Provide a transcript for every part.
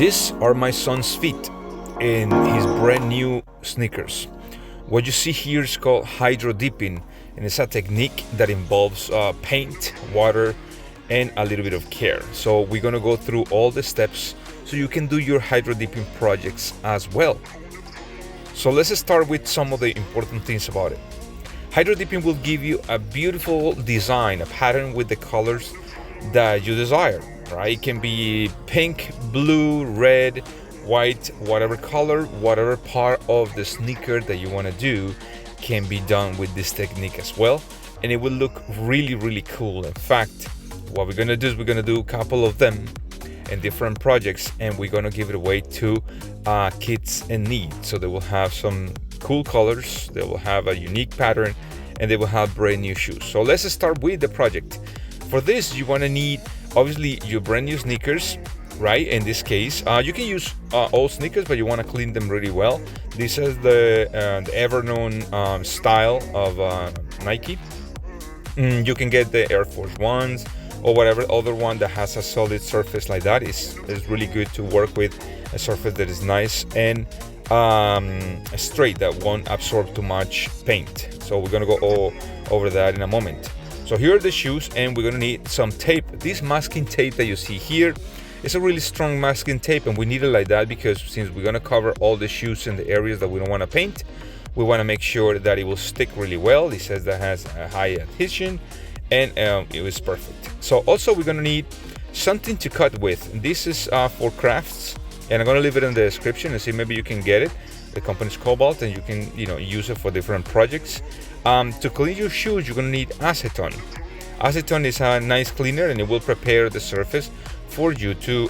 These are my son's feet in his brand new sneakers. What you see here is called hydro dipping, and it's a technique that involves paint, water, and a little bit of care. So we're gonna go through all the steps so you can do your hydro dipping projects as well. So let's start with some of the important things about it. Hydro dipping will give you a beautiful design, a pattern with the colors that you desire, right? It can be pink, blue, red, white, whatever color, whatever part of the sneaker that you want to do can be done with this technique as well, and it will look really cool. In fact, what we're gonna do is we're gonna do a couple of them in different projects, and we're gonna give it away to kids in need. So they will have some cool colors, they will have a unique pattern, and they will have brand new shoes. So let's start with the project. For this, you want to need obviously your brand new sneakers, right? In this case, you can use old sneakers, but you want to clean them really well. This is the Ebernon style of Nike. You can get the Air Force Ones or whatever other one that has a solid surface like that. Is really good to work with, a surface that is nice and straight, that won't absorb too much paint. So we're gonna go over that in a moment. So here are the shoes, and we're gonna need some tape. This masking tape that you see here is a really strong masking tape, and we need it like that because since we're gonna cover all the shoes in the areas that we don't want to paint, we want to make sure that it will stick really well. It says that has a high adhesion, and it was perfect. So also we're gonna need something to cut with. This is for crafts, and I'm gonna leave it in the description and see maybe you can get it. The company's Cobalt, and you can use it for different projects. To clean your shoes, you're gonna need acetone. Acetone is a nice cleaner, and it will prepare the surface for you to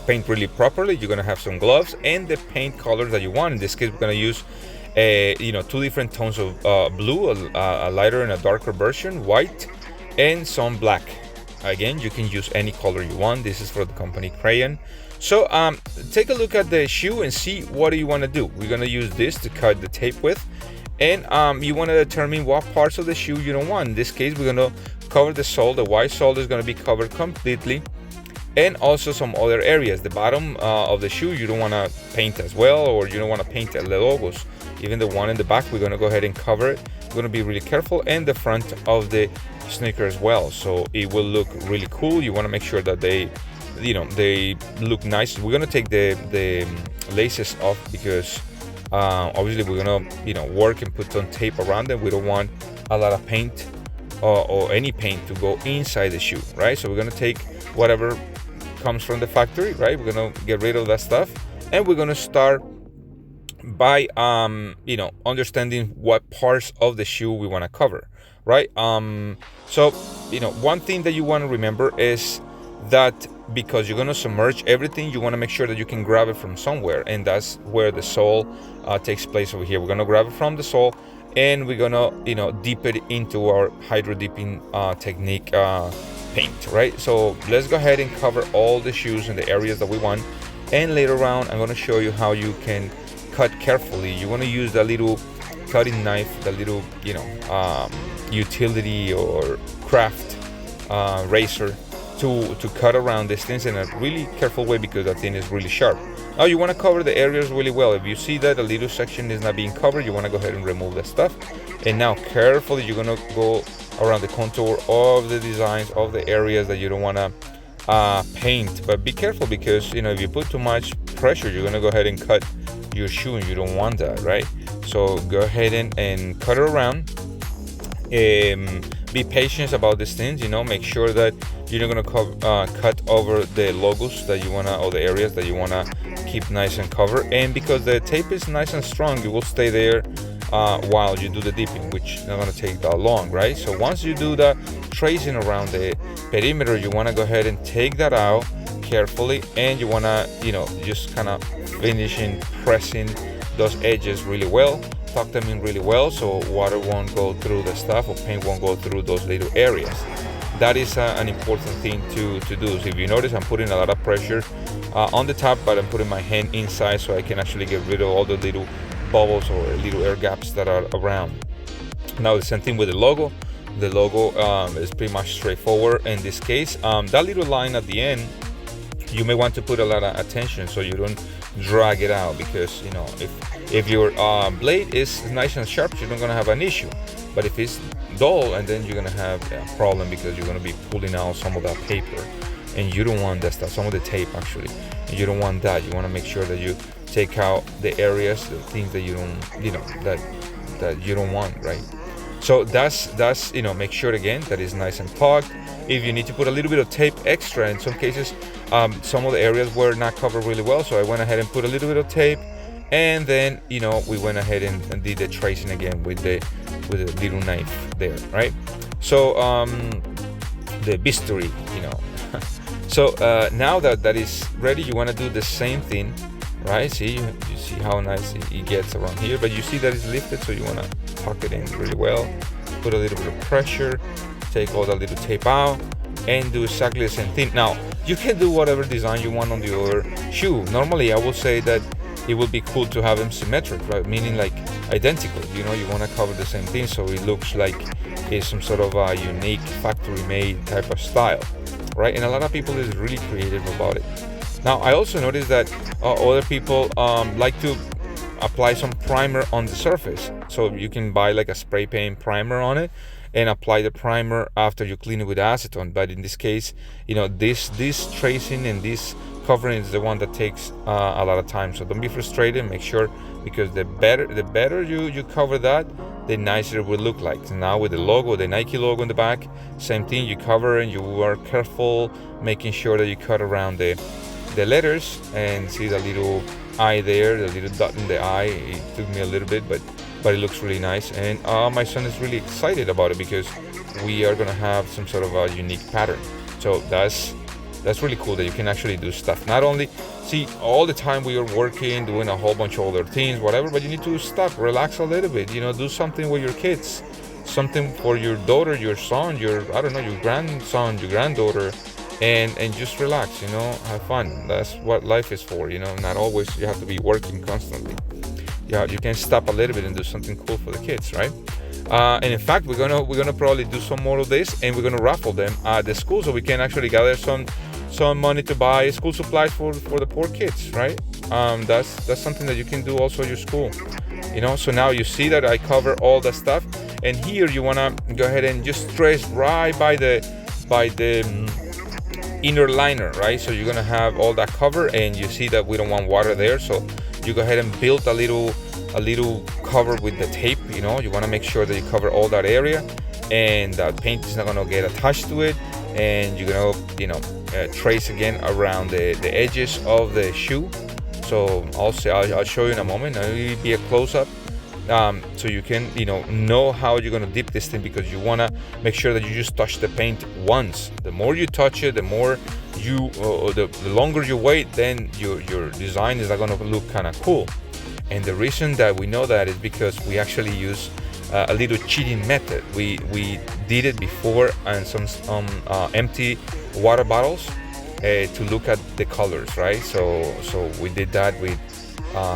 paint really properly. You're gonna have some gloves and the paint colors that you want. In this case, we're gonna use two different tones of blue, a lighter and a darker version, white, and some black. Again, you can use any color you want. This is for the company Crayon. So take a look at the shoe and see what do you want to do. We're going to use this to cut the tape with, and you want to determine what parts of the shoe you don't want. In this case, we're going to cover the sole. The white sole is going to be covered completely, and also some other areas. The bottom of the shoe you don't want to paint as well, or you don't want to paint the logos. Even the one in the back, we're going to go ahead and cover it. We're going to be really careful, and the front of the sneaker as well, so it will look really cool. You want to make sure that they look nice. We're gonna take the laces off because obviously we're gonna work and put some tape around them. We don't want a lot of paint or any paint to go inside the shoe, right? So we're gonna take whatever comes from the factory, right? We're gonna get rid of that stuff, and we're gonna start by understanding what parts of the shoe we want to cover, right? So one thing that you want to remember is that because you're going to submerge everything, you want to make sure that you can grab it from somewhere, and that's where the sole takes place over here. We're going to grab it from the sole, and we're going to dip it into our hydro dipping technique paint, right? So let's go ahead and cover all the shoes in the areas that we want, and later on I'm going to show you how you can cut carefully. You want to use that little cutting knife, that little utility or craft razor to cut around these things in a really careful way, because that thing is really sharp. Now you want to cover the areas really well. If you see that a little section is not being covered, you want to go ahead and remove that stuff. And now carefully you're going to go around the contour of the designs of the areas that you don't want to paint. But be careful, because if you put too much pressure, you're going to go ahead and cut your shoe, and you don't want that, right? So go ahead and cut it around. Be patient about these things. Make sure that you're not going to cut over the logos that you want to, or the areas that you want to keep nice and covered. And because the tape is nice and strong, it will stay there while you do the dipping, which is not going to take that long, right? So once you do the tracing around the perimeter, you want to go ahead and take that out carefully, and you want to just kind of finishing pressing those edges really well. Tuck them in really well so water won't go through the stuff, or paint won't go through those little areas. That is an important thing to do. So if you notice, I'm putting a lot of pressure on the top, but I'm putting my hand inside so I can actually get rid of all the little bubbles or little air gaps that are around. Now the same thing with the logo. The logo is pretty much straightforward in this case. That little line at the end You may want to put a lot of attention so you don't drag it out, because if your blade is nice and sharp, you're not gonna have an issue. But if it's dull, and then you're gonna have a problem, because you're gonna be pulling out some of that paper, and you don't want that stuff, some of the tape actually, and you don't want that. You want to make sure that you take out the areas, the things that you don't that you don't want, right? So that's make sure again that it's nice and plugged. If you need to put a little bit of tape extra, in some cases some of the areas were not covered really well, so I went ahead and put a little bit of tape, and then we went ahead and did the tracing again with the little knife there, right? So the bisturi, so now that is ready, you want to do the same thing, right? See, you see how nice it gets around here, but you see that it's lifted, so you want to tuck it in really well, put a little bit of pressure, take all that little tape out, and do exactly the same thing. Now you can do whatever design you want on the other shoe. Normally I would say that it would be cool to have them symmetric, right? Meaning like identical. You want to cover the same thing, so it looks like it's some sort of a unique factory made type of style, right? And a lot of people is really creative about it. Now I also noticed that other people like to apply some primer on the surface, so you can buy like a spray paint primer on it and apply the primer after you clean it with acetone. But in this case, this tracing and this covering is the one that takes a lot of time. So don't be frustrated. Make sure, because the better you cover that, the nicer it will look like. So now with the logo, the Nike logo in the back, same thing. You cover and you are careful, making sure that you cut around the letters, and see the little eye there, the little dot in the eye. It took me a little bit, but it looks really nice, and my son is really excited about it, because we are gonna have some sort of a unique pattern. So that's really cool that you can actually do stuff. Not only see all the time we are working, doing a whole bunch of other things, whatever, but you need to stop, relax a little bit, do something with your kids, something for your daughter, your son, your grandson, your granddaughter, and just relax, have fun. That's what life is for, not always you have to be working constantly. Yeah, you can stop a little bit and do something cool for the kids, right? And in fact, we're gonna probably do some more of this, and we're gonna raffle them at the school, so we can actually gather some money to buy school supplies for the poor kids, right? That's something that you can do also at your school, So now you see that I cover all the stuff, and here you wanna go ahead and just trace right by the inner liner, right? So you're gonna have all that cover, and you see that we don't want water there, so you go ahead and build a little cover with the tape. You want to make sure that you cover all that area, and that paint is not going to get attached to it, and you're going to trace again around the edges of the shoe. So I'll show you in a moment. It'll be a close-up, so you can know how you're going to dip this thing, because you want to make sure that you just touch the paint once. The more you touch it, the more the longer you wait, then your design is not going to look kind of cool. And the reason that we know that is because we actually use a little cheating method. We did it before on some empty water bottles to look at the colors, right? So we did that with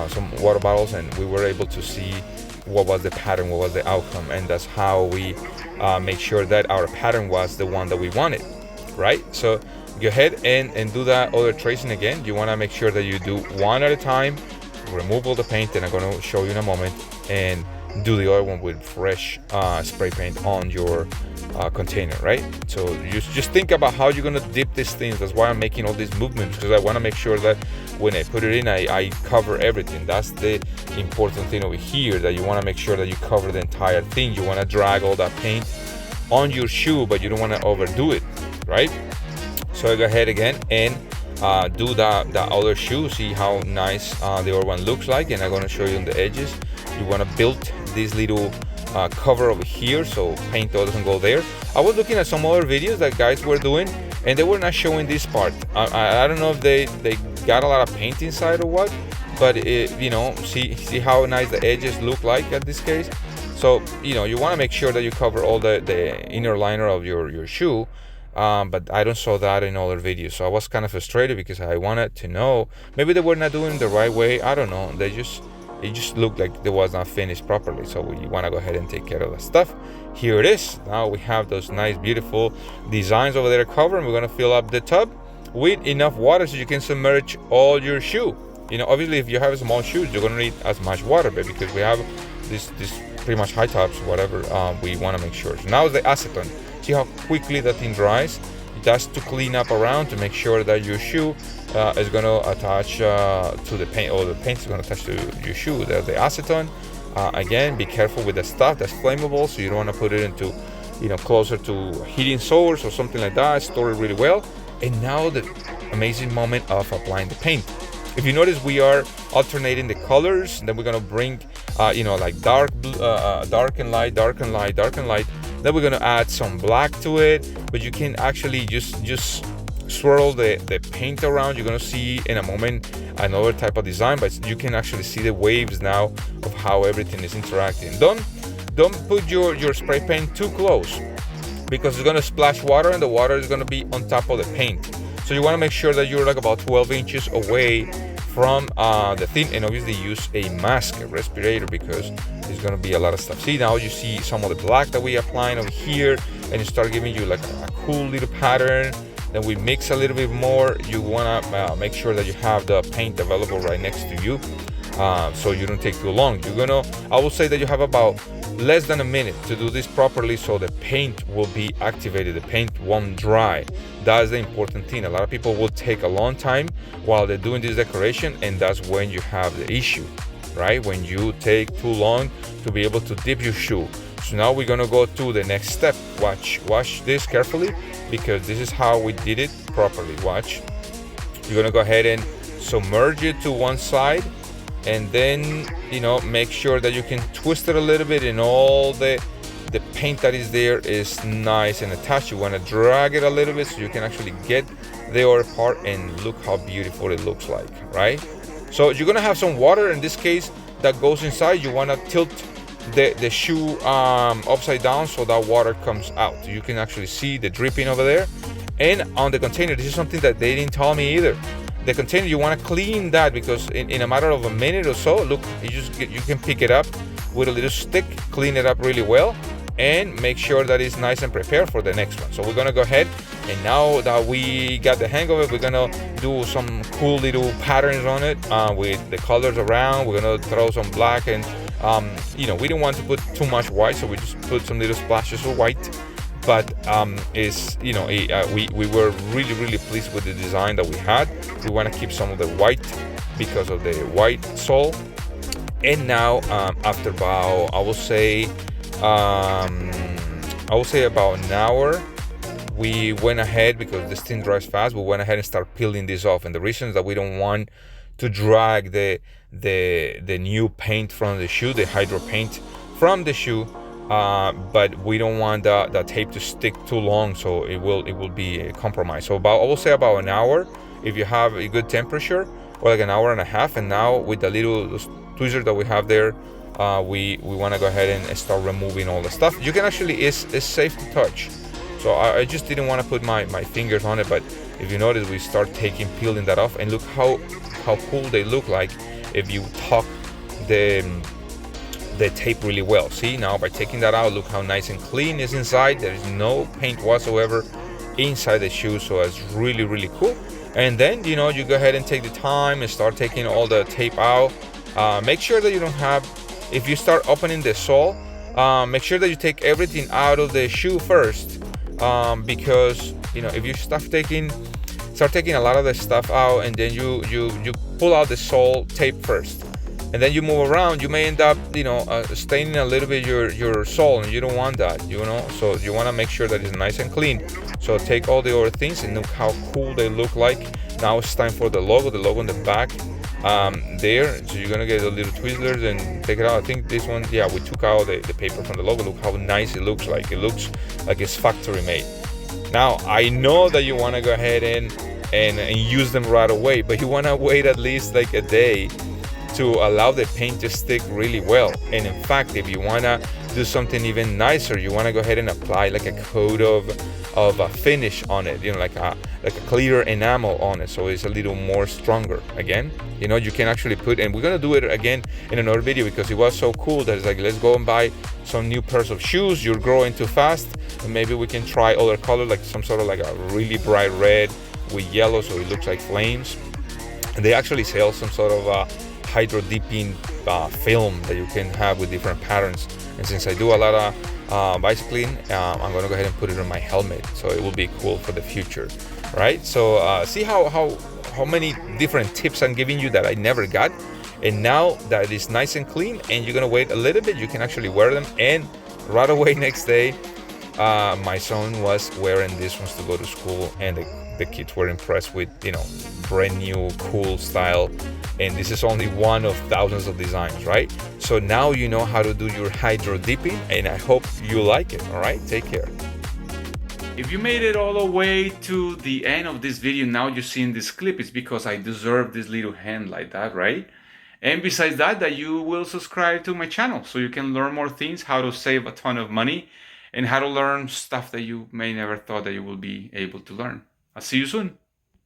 some water bottles, and we were able to see what was the pattern, what was the outcome, and that's how we make sure that our pattern was the one that we wanted, right? So go ahead and do that other tracing again. You want to make sure that you do one at a time, remove all the paint, and I'm going to show you in a moment, and do the other one with fresh spray paint on your container, right? So you just think about how you're going to dip these things. That's why I'm making all these movements, because I want to make sure that when I put it in, I cover everything. That's the important thing over here, that you want to make sure that you cover the entire thing. You want to drag all that paint on your shoe, but you don't want to overdo it, right? So I go ahead again and do the other shoe. See how nice the other one looks like, and I'm going to show you on the edges. You want to build this little cover over here, so paint doesn't go there. I was looking at some other videos that guys were doing, and they were not showing this part. I don't know if they got a lot of paint inside or what, but see how nice the edges look like at this case. So you want to make sure that you cover all the inner liner of your shoe. But I don't saw that in other videos, so I was kind of frustrated, because I wanted to know, maybe they were not doing it the right way. I don't know. It just looked like it was not finished properly. So we want to go ahead and take care of that stuff. Here it is. Now we have those nice, beautiful designs over there covered, and we're going to fill up the tub. with enough water so you can submerge all your shoe. Obviously, if you have small shoes, you're gonna need as much water, but because we have this pretty much high tops, whatever, we want to make sure. So now the acetone. See how quickly that thing dries. That's to clean up around to make sure that your shoe is going to attach to the paint, or the paint is going to attach to your shoe. There's the acetone. Again, be careful with the stuff that's flammable, so you don't want to put it into, closer to heating source or something like that. Store it really well. And now the amazing moment of applying the paint. If you notice, we are alternating the colors. Then we're gonna bring, like dark and light, dark and light, dark and light. Then we're gonna add some black to it. But you can actually just swirl the paint around. You're gonna see in a moment another type of design, but you can actually see the waves now of how everything is interacting. Don't put your spray paint too close, because it's gonna splash water, and the water is gonna be on top of the paint. So you want to make sure that you're like about 12 inches away from the thing, and obviously use a mask, a respirator, because there's going to be a lot of stuff. See, now you see some of the black that we applying over here, and it start giving you like a cool little pattern. Then we mix a little bit more. You want to make sure that you have the paint available right next to you, so you don't take too long. I will say that you have about less than a minute to do this properly, so the paint will be activated, the paint won't dry. That's the important thing. A lot of people will take a long time while they're doing this decoration, and that's when you have the issue, right? When you take too long to be able to dip your shoe. So now we're gonna go to the next step. Watch this carefully, because this is how we did it properly. Watch. You're gonna go ahead and submerge it to one side, and then make sure that you can twist it a little bit, and all the paint that is there is nice and attached. You want to drag it a little bit so you can actually get the other part, and look how beautiful it looks like, right? So you're gonna have some water in this case that goes inside. You want to tilt the shoe upside down so that water comes out. You can actually see the dripping over there. And on the container, this is something that they didn't tell me either. The container, you want to clean that, because in a matter of a minute or so, look, you can pick it up with a little stick, clean it up really well, and make sure that it's nice and prepared for the next one. So we're gonna go ahead, and now that we got the hang of it, we're gonna do some cool little patterns on it with the colors around. We're gonna throw some black, and we don't want to put too much white, so we just put some little splashes of white. But we were really pleased with the design that we had. We want to keep some of the white because of the white sole. And now after about I will say about an hour, we went ahead, because this thing dries fast, we went ahead and start peeling this off. And the reason is that we don't want to drag the new paint from the shoe, the hydro paint from the shoe, but we don't want the tape to stick too long, so it will be a compromise. So I will say about an hour if you have a good temperature, or like an hour and a half. And now with the little tweezers that we have there, we want to go ahead and start removing all the stuff. You can actually, it's safe to touch. So I just didn't want to put my fingers on it, but if you notice, we start peeling that off, and look how cool they look like if you tuck the tape really well. See, now by taking that out, look how nice and clean is inside. There is no paint whatsoever inside the shoe, so it's really cool. And then you go ahead and take the time and start taking all the tape out. Make sure that you don't have, if you start opening the sole, make sure that you take everything out of the shoe first, because if you start taking a lot of the stuff out, and then you pull out the sole tape first, and then you move around, you may end up staining a little bit your sole, and you don't want that, so you want to make sure that it's nice and clean. So take all the other things, and look how cool they look like. Now it's time for the logo on the back there. So you're gonna get the little Twizzlers and take it out. I think this one, yeah, we took out the paper from the logo. Look how nice it looks like. It looks like it's factory made. Now I know that you want to go ahead and use them right away, but you want to wait at least like a day to allow the paint to stick really well. And in fact, if you want to do something even nicer, you want to go ahead and apply like a coat of a finish on it, like a clear enamel on it, so it's a little more stronger. Again, you can actually put, and we're gonna do it again in another video, because it was so cool that it's like, let's go and buy some new pairs of shoes. You're growing too fast, and maybe we can try other colors, like some sort of like a really bright red, with yellow so it looks like flames. And they actually sell some sort of hydro dipping film that you can have with different patterns. And since I do a lot of bicycling, I'm gonna go ahead and put it on my helmet, so it will be cool for the future, right? So see how many different tips I'm giving you that I never got, and now that it is nice and clean, and you're gonna wait a little bit, you can actually wear them, and right away next day, my son was wearing these ones to go to school, and the kids were impressed with, brand new cool style. And this is only one of thousands of designs, right? So now you know how to do your hydro dipping, and I hope you like it. All right, take care. If you made it all the way to the end of this video, now you're seeing this clip, it's because I deserve this little hand like that, right? And besides that you will subscribe to my channel so you can learn more things, how to save a ton of money, and how to learn stuff that you may never thought that you will be able to learn. I'll see you soon.